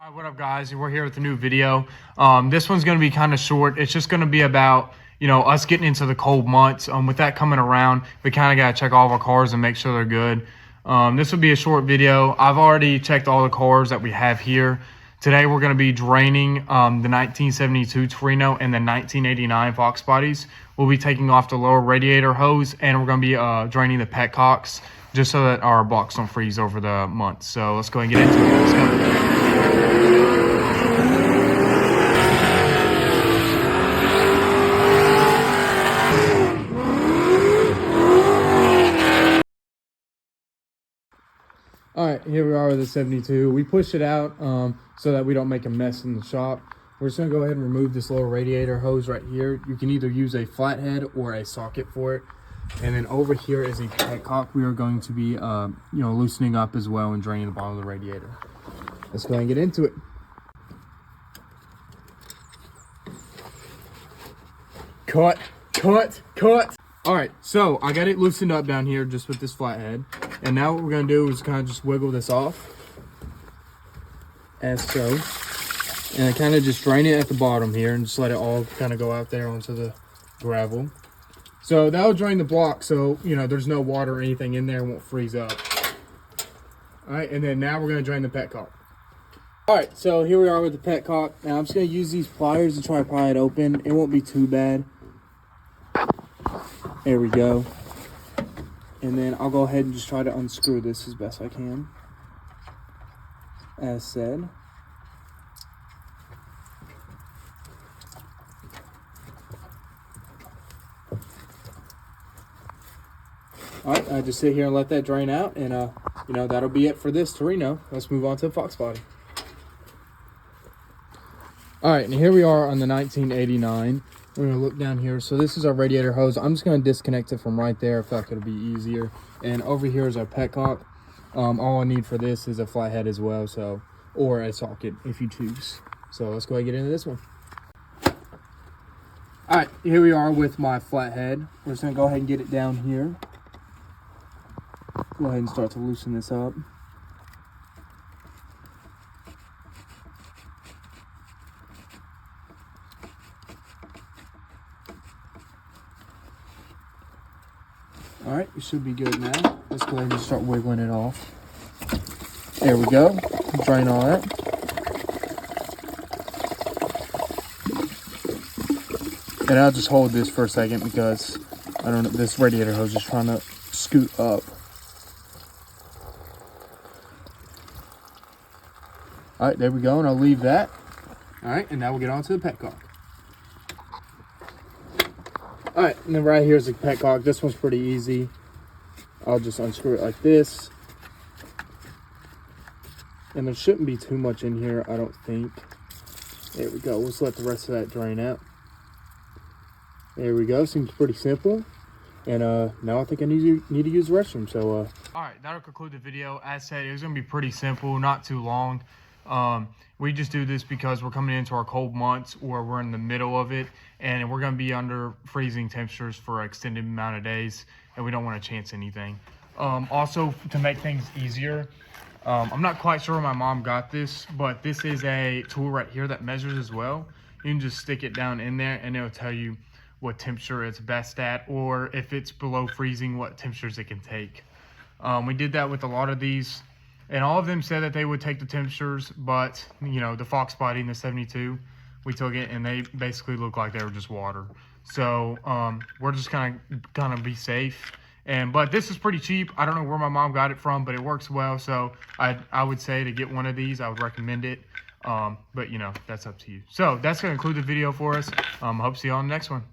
Hi, what up guys? We're here with a new video. This one's going to be kind of short. It's just going to be about, us getting into the cold months. With that coming around, we kind of got to check all of our cars and make sure they're good. This will be a short video. I've already checked all the cars that we have here. Today we're going to be draining the 1972 Torino and the 1989 Foxbodies. We'll be taking off the lower radiator hose, and we're going to be draining the petcocks just so that our blocks don't freeze over the month. So let's go and get into it. Let's go. All right, here we are with the 72. We pushed it out so that we don't make a mess in the shop. We're just gonna go ahead and remove this little radiator hose right here. You can either use a flathead or a socket for it. And then over here is a petcock we are going to be, loosening up as well and draining the bottom of the radiator. Let's go ahead and get into it. Cut. All right, so I got it loosened up down here just with this flathead. And now what we're gonna do is kind of just wiggle this off, as so. And kind of just drain it at the bottom here and just let it all kind of go out there onto the gravel. So that'll drain the block, so there's no water or anything in there, it won't freeze up. All right, and then now we're gonna drain the petcock. All right, so here we are with the petcock. Now I'm just gonna use these pliers to try to pry it open. It won't be too bad. There we go. And then I'll go ahead and just try to unscrew this as best I can, as said. All right, I just sit here and let that drain out, and that'll be it for this Torino. Let's move on to the Foxbody. All right, and here we are on the 1989. We're gonna look down here. So this is our radiator hose. I'm just gonna disconnect it from right there. I feel like it'll be easier. And over here is our petcock. All I need for this is a flathead as well, or a socket if you choose. So let's go ahead and get into this one. All right, here we are with my flathead. We're just gonna go ahead and get it down here. Go ahead and start to loosen this up. All right, it should be good now. Let's go ahead and start wiggling it off. There we go. Drain all that. And I'll just hold this for a second because I don't know, this radiator hose is trying to scoot up. All right, there we go, and I'll leave that. All right, and now we'll get on to the petcock. All right, and then right here is the petcock. This one's pretty easy. I'll just unscrew it like this. And there shouldn't be too much in here, I don't think. There we go. Let's let the rest of that drain out. There we go. Seems pretty simple. And now I think I need to use the restroom. So all right, that'll conclude the video. As said, it was gonna be pretty simple, not too long. We just do this because we're coming into our cold months, or we're in the middle of it, and we're going to be under freezing temperatures for an extended amount of days, and we don't want to chance anything. Also, to make things easier, I'm not quite sure where my mom got this, but this is a tool right here that measures as well. You can just stick it down in there, and it'll tell you what temperature it's best at, or if it's below freezing, what temperatures it can take. We did that with a lot of these. And all of them said that they would take the temperatures, but, the Foxbody and the 72, we took it, and they basically looked like they were just water. So we're just kind of be safe. But this is pretty cheap. I don't know where my mom got it from, but it works well. So I would say to get one of these, I would recommend it. But, that's up to you. So that's going to conclude the video for us. I hope to see you on the next one.